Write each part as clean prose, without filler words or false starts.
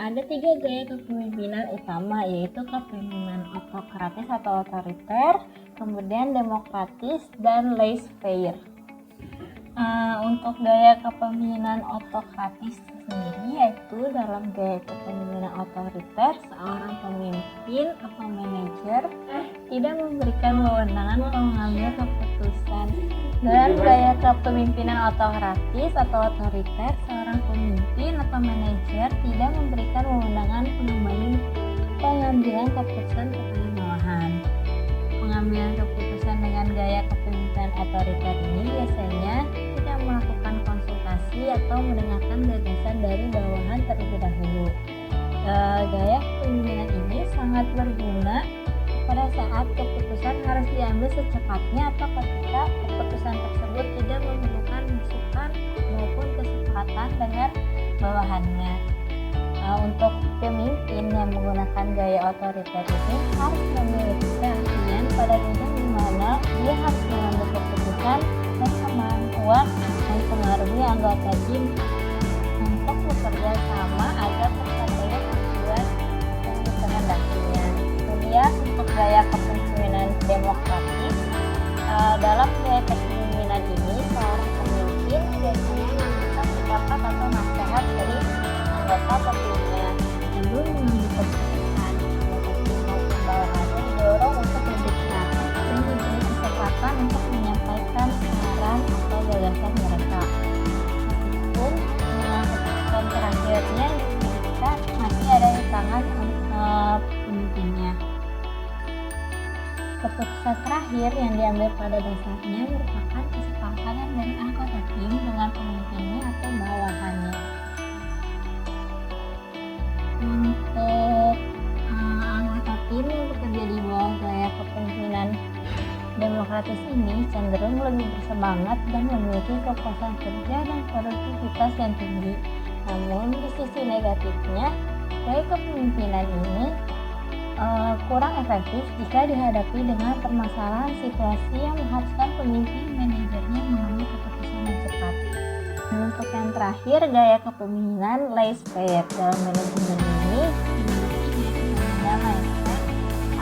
Ada tiga gaya kepemimpinan utama, yaitu kepemimpinan autokratis atau otoriter, kemudian demokratis, dan laissez-faire. Untuk gaya kepemimpinan autokratis sendiri, yaitu dalam gaya kepemimpinan otoriter, seorang pemimpin atau manajer tidak memberikan wewenang mengambil keputusan. Dalam gaya kepemimpinan autokratis atau otoriter, seorang pemimpin atau manajer tidak memberikan wewenang pengambilan keputusan kepada bawahan. Pengambilan keputusan dengan gaya kepemimpinan otoriter ini biasanya tidak melakukan konsultasi atau mendengarkan gagasan dari bawahan terlebih dahulu. Gaya kepemimpinan ini sangat berguna pada saat keputusan harus diambil secepatnya atau ketika keputusan tersebut tidak memerlukan masukan maupun kesepakatan dengan bawahannya. Untuk pemimpin yang menggunakan gaya otoriter ini harus memiliki keahlian pada bidang di mana dia harus mengambil keputusan dan kemampuan mempengaruhi anggota tim untuk bekerja sama agar tercapai tujuan yang dikehendakinya. Kemudian untuk gaya kepemimpinan demokratis, dalam gaya kepemimpinan ini seorang pemimpin biasanya meminta pendapat atau nasihat dari anggota terpilihnya sebelum mengambil keputusan. Anggota tim maupun bawahannya didorong untuk berbicara dan diberi kesempatan untuk menyampaikan saran atau gagasan mereka. Meskipun keputusan terakhirnya jika masih ada di tangan pemimpinnya. Keputusan terakhir yang diambil pada dasarnya merupakan kesepakatan dari anggota tim dengan pemimpinnya atau bawahannya. Untuk anggota tim yang bekerja di bawah gaya kepemimpinan demokratis ini cenderung lebih bersemangat dan memiliki kepuasan kerja dan produktivitas yang tinggi. Namun di sisi negatifnya, gaya kepemimpinan ini kurang efektif jika dihadapi dengan permasalahan situasi yang mengharuskan pemimpin manajernya mengambil keputusan yang cepat. Dan untuk yang terakhir, gaya kepemimpinan laissez-faire. Dalam manajemen ini dimiliki gaya kepemimpinan laissez-faire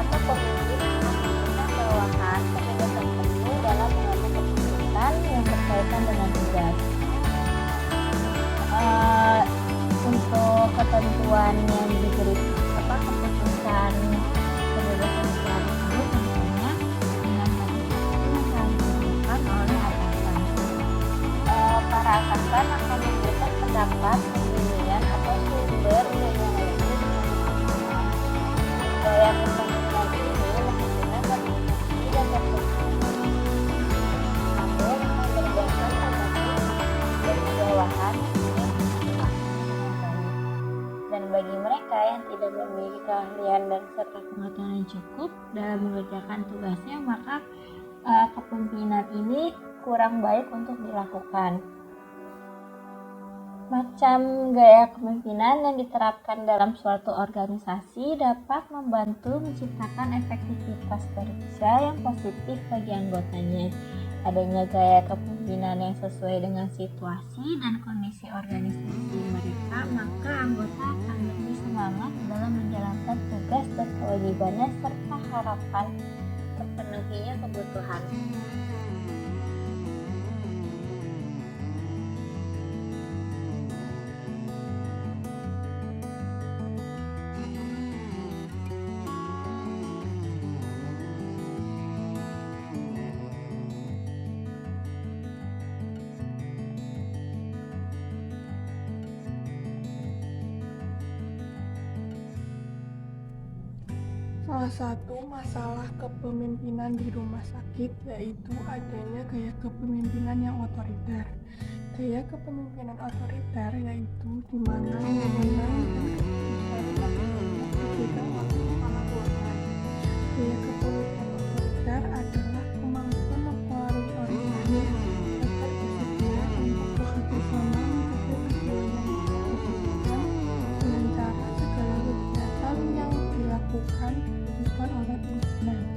atau pemimpin memberikan bawahan kebebasan penuh dalam mengambil keputusan yang berkaitan dengan tugas. Untuk ketentuan yang diberi keputusan kebebasan secara tersebut tentunya dengan batas yang dilakukan oleh atasan. Para atasan akan memberikan pendapat, pemilihan atau sumber yang lebih gaya kepemimpinan ini menunjukkan organisasi dan berfungsi, namun berdasarkan dari bawahan. Dan bagi mereka yang tidak memiliki keahlian dan serta pengetahuan yang cukup dalam mengerjakan tugasnya, maka kepemimpinan ini kurang baik untuk dilakukan. Macam gaya kepemimpinan yang diterapkan dalam suatu organisasi dapat membantu menciptakan efektivitas kerja yang positif bagi anggotanya. Adanya gaya kepemimpinan yang sesuai dengan situasi dan kondisi organisasi mereka, maka anggota akan lebih semangat dalam menjalankan tugas dan kewajibannya serta harapan terpenuhinya kebutuhan. Salah satu masalah kepemimpinan di rumah sakit yaitu adanya gaya kepemimpinan yang otoriter. Gaya kepemimpinan otoriter yaitu di mana wewenang dan keputusan dipegang oleh kepala ruangan. Gaya kepemimpinan otoriter adalah kemampuan mempengaruhi orang lain agar bersedia untuk bekerja sama mencapai tujuan yang ditetapkan dengan cara segala kegiatan yang dilakukan oleh pimpinan.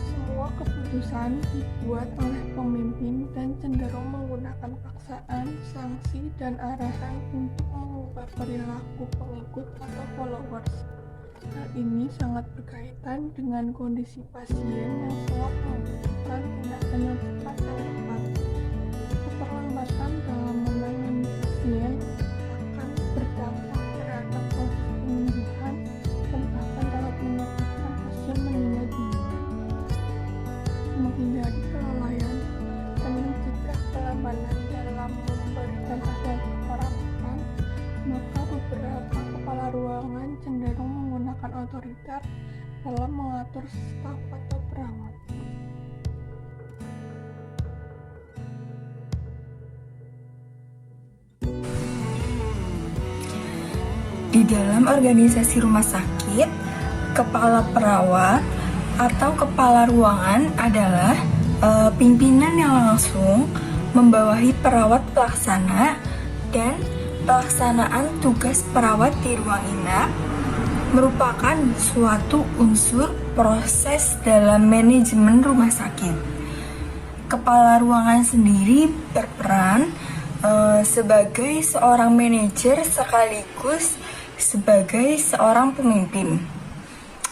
Semua keputusan keputusan dibuat oleh pemimpin dan cenderung menggunakan paksaan, sanksi, dan arahan untuk mengubah perilaku pengikut atau followers. Hal ini sangat berkaitan dengan kondisi pasien yang sangat membutuhkan tindakan yang cepat dan tepat. Keterlambatan dalam menangani pasien akan berdampak terhadap proses penyembuhan dan bahkan dapat menyebabkan pasien meninggal dunia. Menghindari kelalaian dan mencegah kelambanan dalam memberikan hasil perawatan, maka beberapa kepala ruangan cenderung menggunakan otoriter dalam mengatur staf atau perawat. Di dalam organisasi rumah sakit, kepala perawat atau kepala ruangan adalah pimpinan yang langsung membawahi perawat pelaksana, dan pelaksanaan tugas perawat di ruang inap merupakan suatu unsur proses dalam manajemen rumah sakit. Kepala ruangan sendiri berperan sebagai seorang manajer sekaligus sebagai seorang pemimpin.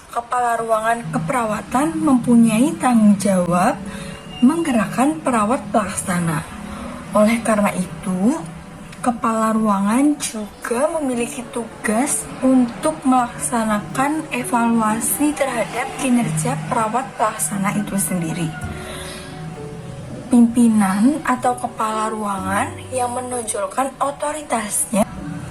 Kepala ruangan keperawatan mempunyai tanggung jawab menggerakkan perawat pelaksana. Oleh karena itu, kepala ruangan juga memiliki tugas untuk melaksanakan evaluasi terhadap kinerja perawat pelaksana itu sendiri. Pimpinan atau kepala ruangan yang menonjolkan otoritasnya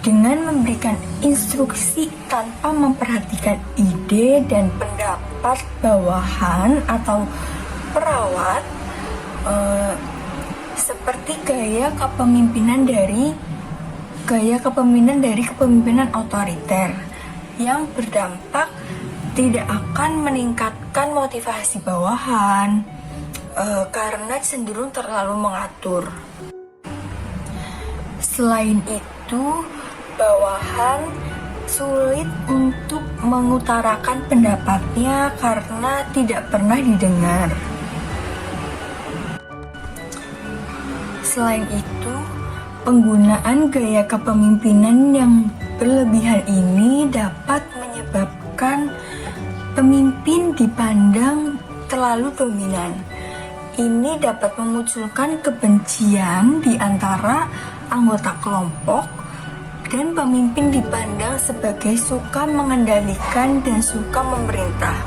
dengan memberikan instruksi tanpa memperhatikan ide dan pendapat bawahan atau perawat, seperti gaya kepemimpinan dari kepemimpinan otoriter yang berdampak tidak akan meningkatkan motivasi bawahan karena cenderung terlalu mengatur. Selain itu, bawahan sulit untuk mengutarakan pendapatnya karena tidak pernah didengar. Selain itu, penggunaan gaya kepemimpinan yang berlebihan ini dapat menyebabkan pemimpin dipandang terlalu dominan. Ini dapat memunculkan kebencian di antara anggota kelompok, dan pemimpin dipandang sebagai suka mengendalikan dan suka memerintah.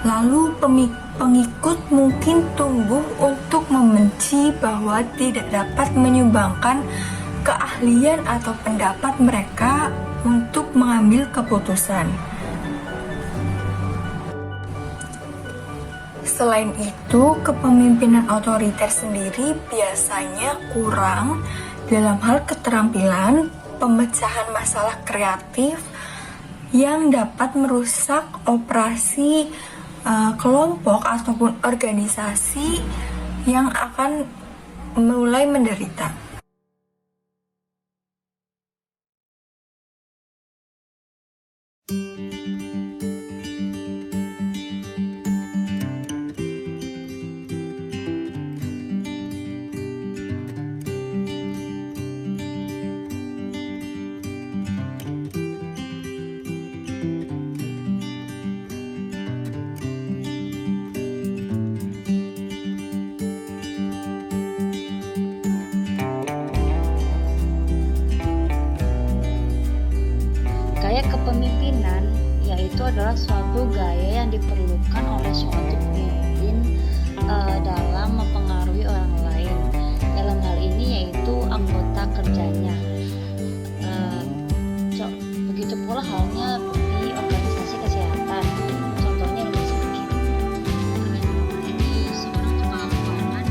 Lalu pengikut mungkin tumbuh untuk membenci bahwa tidak dapat menyumbangkan keahlian atau pendapat mereka untuk mengambil keputusan. Selain itu, kepemimpinan otoriter sendiri biasanya kurang dalam hal keterampilan pemecahan masalah kreatif yang dapat merusak operasi kelompok ataupun organisasi yang akan mulai menderita. Gaya kepemimpinan yaitu adalah suatu gaya yang diperlukan oleh suatu pemimpin dalam mempengaruhi orang lain. Dalam hal ini yaitu anggota kerjanya. Begitu pula halnya di organisasi kesehatan. Contohnya rumah sakit. Ini seorang kepala ruangan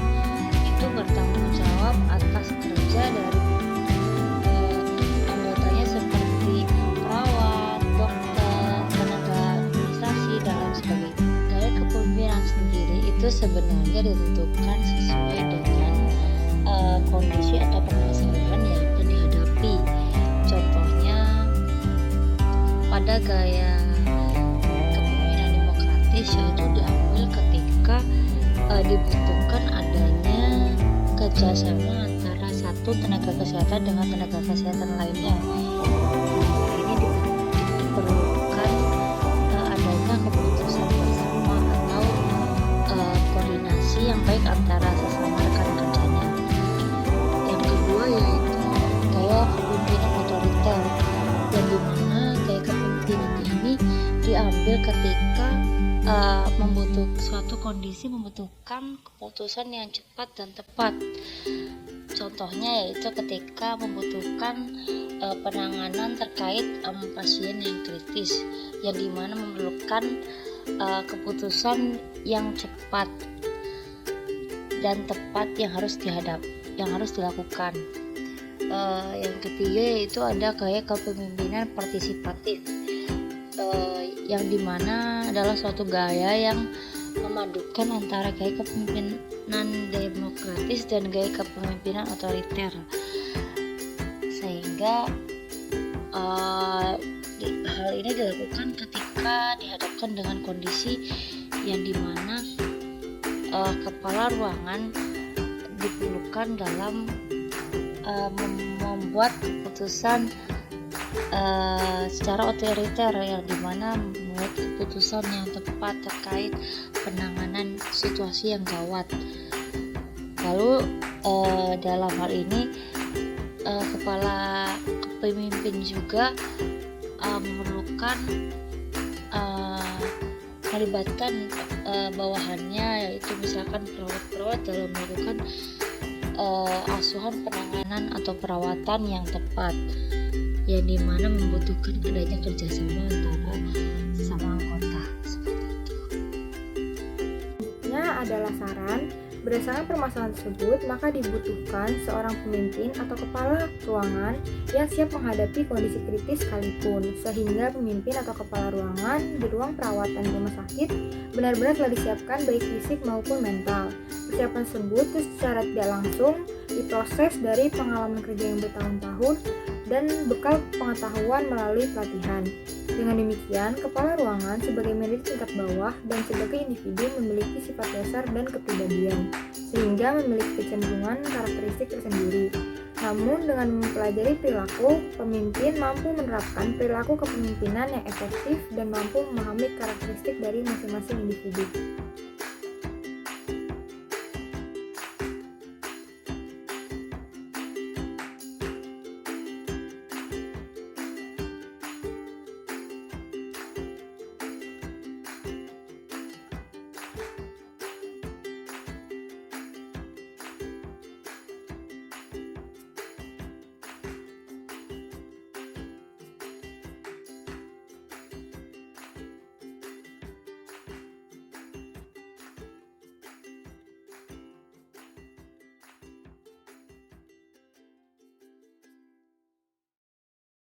itu bertanggung jawab atas kerja dari anggotanya seperti perawat, dokter, tenaga administrasi, dan lain sebagainya. Gaya kepemimpinan sendiri itu sebenarnya ditentukan sesuai dengan kondisi atau permasalahan yang akan dihadapi. Contohnya pada gaya kepemimpinan demokratis yaitu diambil ketika dibutuhkan adanya kerjasama antara satu tenaga kesehatan dengan tenaga kesehatan lainnya. Ini diperlukan adanya keputusan bersama atau koordinasi yang baik antara sesama rekan kerjanya. Yang kedua yaitu gaya kepemimpinan otoriter, yang dimana gaya kepemimpinan ini diambil ketika suatu kondisi membutuhkan keputusan yang cepat dan tepat. Contohnya yaitu ketika membutuhkan penanganan terkait pasien yang kritis, yang dimana memerlukan keputusan yang cepat dan tepat yang harus dilakukan. Yang ketiga yaitu ada gaya kepemimpinan partisipatif, yang dimana adalah suatu gaya yang memadukan antara gaya kepemimpinan demokratis dan gaya kepemimpinan otoriter, sehingga hal ini dilakukan ketika dihadapkan dengan kondisi yang dimana kepala ruangan diperlukan dalam membuat keputusan secara otoriter, yang dimana membuat keputusan yang tepat terkait penanganan situasi yang gawat. Lalu dalam hal ini kepala pemimpin juga memerlukan melibatkan bawahannya, yaitu misalkan perawat-perawat dalam melakukan asuhan penanganan atau perawatan yang tepat, yang dimana membutuhkan adanya kerjasama antara sesama anggota. Seperti itu. Adalah saran. Berdasarkan permasalahan tersebut, maka dibutuhkan seorang pemimpin atau kepala ruangan yang siap menghadapi kondisi kritis sekalipun, sehingga pemimpin atau kepala ruangan di ruang perawatan rumah sakit benar-benar telah disiapkan baik fisik maupun mental. Persiapan tersebut secara tidak langsung diproses dari pengalaman kerja yang bertahun-tahun dan bekal pengetahuan melalui pelatihan. Dengan demikian, kepala ruangan sebagai manajer tingkat bawah dan sebagai individu memiliki sifat dasar dan kepribadian, sehingga memiliki kecenderungan karakteristik tersendiri. Namun, dengan mempelajari perilaku, pemimpin mampu menerapkan perilaku kepemimpinan yang efektif dan mampu memahami karakteristik dari masing-masing individu.